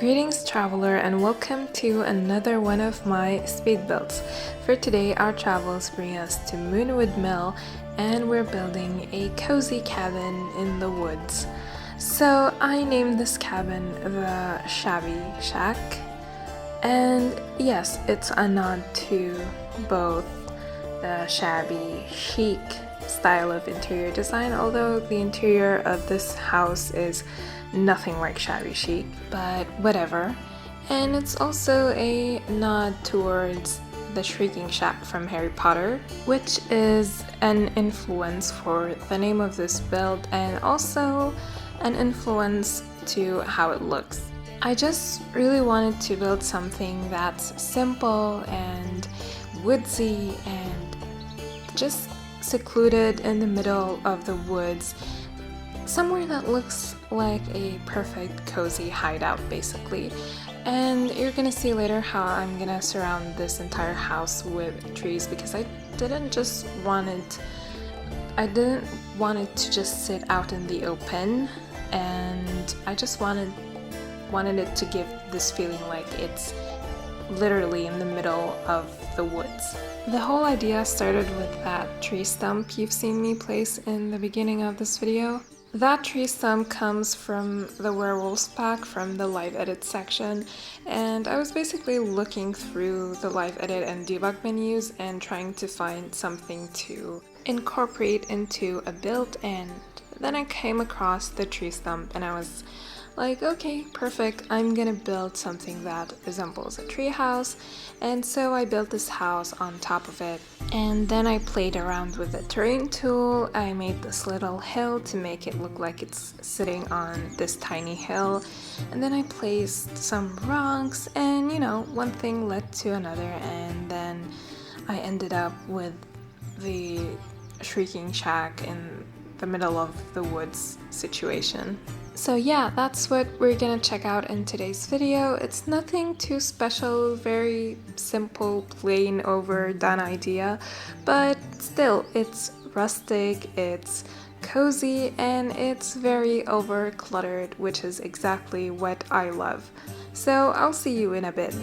Greetings traveler and welcome to another one of my speed builds. For today our travels bring us to Moonwood Mill and we're building a cozy cabin in the woods. So I named this cabin the Shabby Shack, and yes, it's a nod to both the shabby chic style of interior design, although the interior of this house is nothing like shabby chic, but whatever. And it's also a nod towards the Shrieking Shack from Harry Potter, which is an influence for the name of this build and also an influence to how it looks. I just really wanted to build something that's simple and woodsy and just secluded in the middle of the woods, somewhere that looks like a perfect cozy hideout basically. And you're gonna see later how I'm gonna surround this entire house with trees, because I didn't want it to just sit out in the open, and I just wanted it to give this feeling like it's literally in the middle of the woods. The whole idea started with that tree stump you've seen me place in the beginning of this video. That tree stump comes from the werewolves pack from the live edit section, and I was basically looking through the live edit and debug menus and trying to find something to incorporate into a build, and then I came across the tree stump and I was like, okay, perfect, I'm gonna build something that resembles a tree house. And so I built this house on top of it, and then I played around with the terrain tool. I made this little hill to make it look like it's sitting on this tiny hill, and then I placed some rocks, and one thing led to another, and then I ended up with the Shrieking Shack in the middle of the woods situation. So yeah, that's what we're gonna check out in today's video. It's nothing too special, very simple, plain, overdone idea, but still, it's rustic, it's cozy, and it's very over-cluttered, which is exactly what I love. So I'll see you in a bit.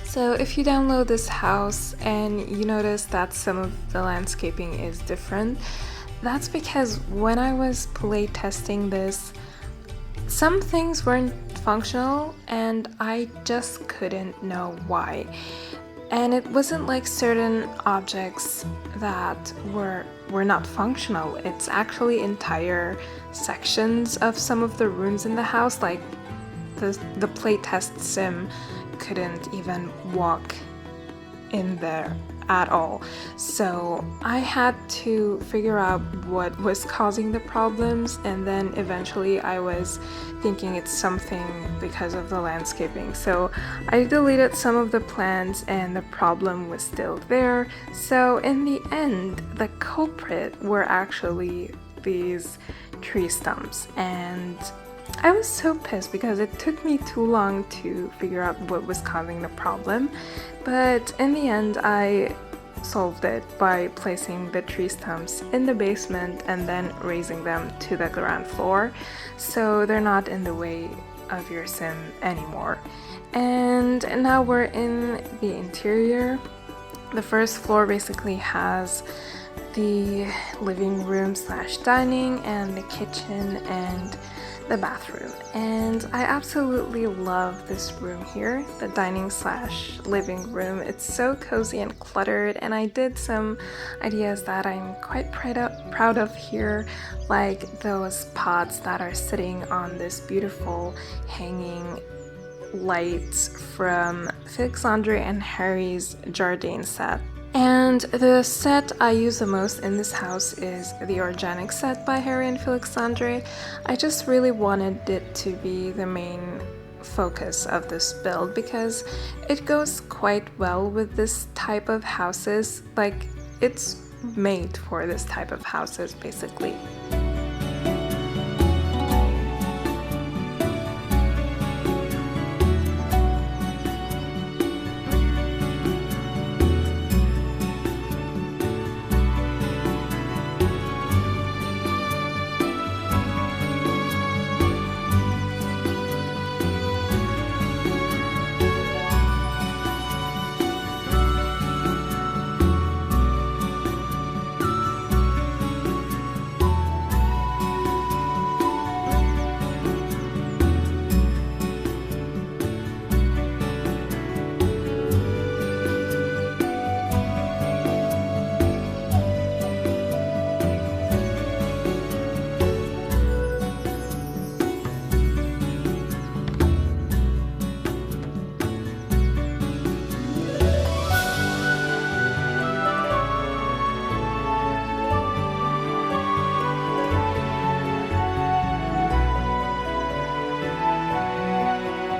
So if you download this house and you notice that some of the landscaping is different, that's because when I was play testing this, some things weren't functional and I just couldn't know why. And it wasn't like certain objects that were not functional. It's actually entire sections of some of the rooms in the house, like the playtest sim couldn't even walk in there at all. So I had to figure out what was causing the problems, and then eventually I was thinking it's something because of the landscaping. So I deleted some of the plants and the problem was still there. So in the end, the culprit were actually these tree stumps, and I was so pissed because it took me too long to figure out what was causing the problem, but in the end I solved it by placing the tree stumps in the basement and then raising them to the ground floor so they're not in the way of your sim anymore. And now we're in the interior. The first floor basically has the living room slash dining and the kitchen and the bathroom, and I absolutely love this room here, the dining slash living room. It's so cozy and cluttered, and I did some ideas that I'm quite proud of here, like those pots that are sitting on this beautiful hanging lights from Felix Andre and Harry's Jardin set. And the set I use the most in this house is the organic set by Harry and Felix Andre. I just really wanted it to be the main focus of this build because it goes quite well with this type of houses. Like, it's made for this type of houses basically.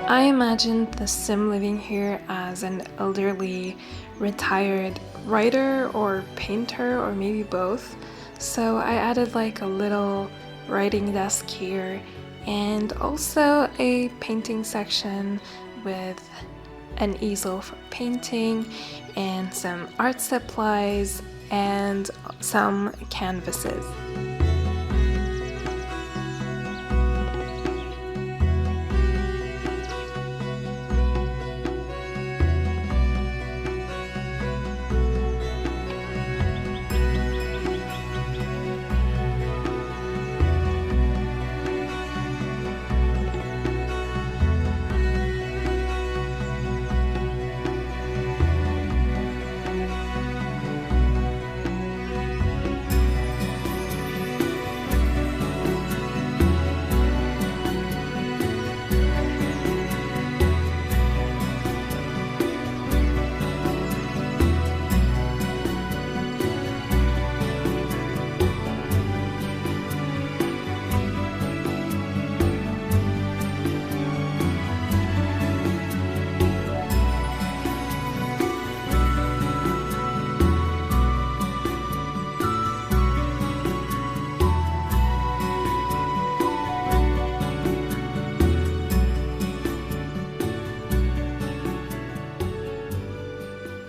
I imagined the sim living here as an elderly, retired writer or painter, or maybe both. So I added like a little writing desk here and also a painting section with an easel for painting and some art supplies and some canvases.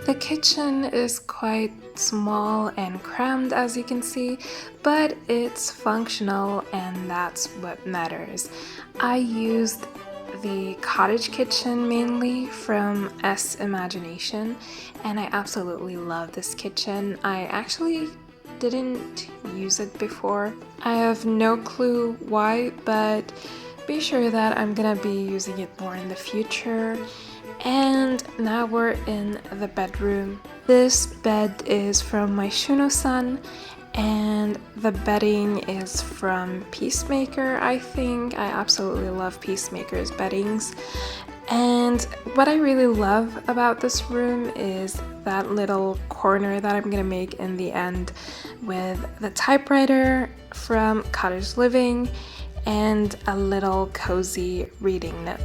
The kitchen is quite small and cramped, as you can see, but it's functional and that's what matters. I used the cottage kitchen mainly from S Imagination, and I absolutely love this kitchen. I actually didn't use it before. I have no clue why, but be sure that I'm gonna be using it more in the future. And now we're in the bedroom. This bed is from my Shuno-san, and the bedding is from Peacemaker, I think. I absolutely love Peacemaker's beddings. And what I really love about this room is that little corner that I'm gonna make in the end with the typewriter from Cottage Living and a little cozy reading nook.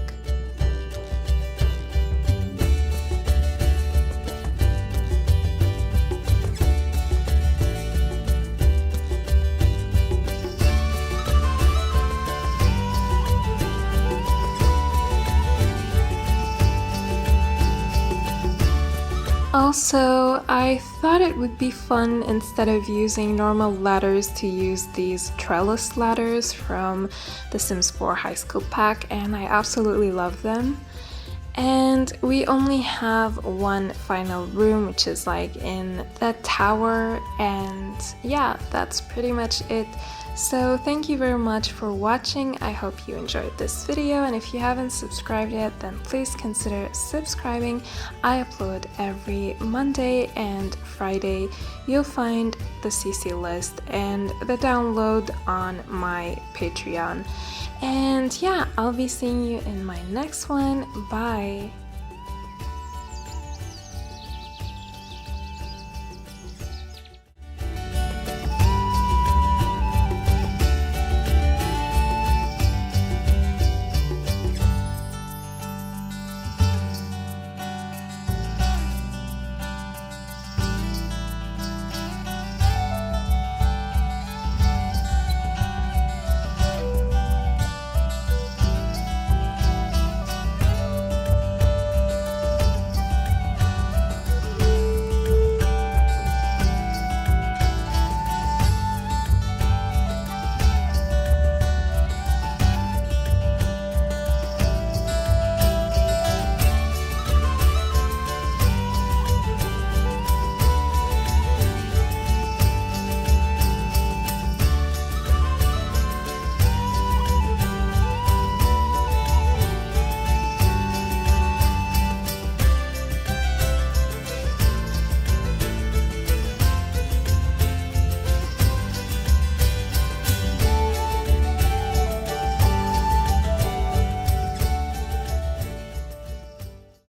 Also, I thought it would be fun, instead of using normal ladders, to use these trellis ladders from the Sims 4 High School pack, and I absolutely love them. And we only have one final room, which is like in the tower, and yeah, that's pretty much it. So thank you very much for watching. I hope you enjoyed this video, and if you haven't subscribed yet, then please consider subscribing. I upload every Monday and Friday. You'll find the CC list and the download on my Patreon. And yeah, I'll be seeing you in my next one. Bye!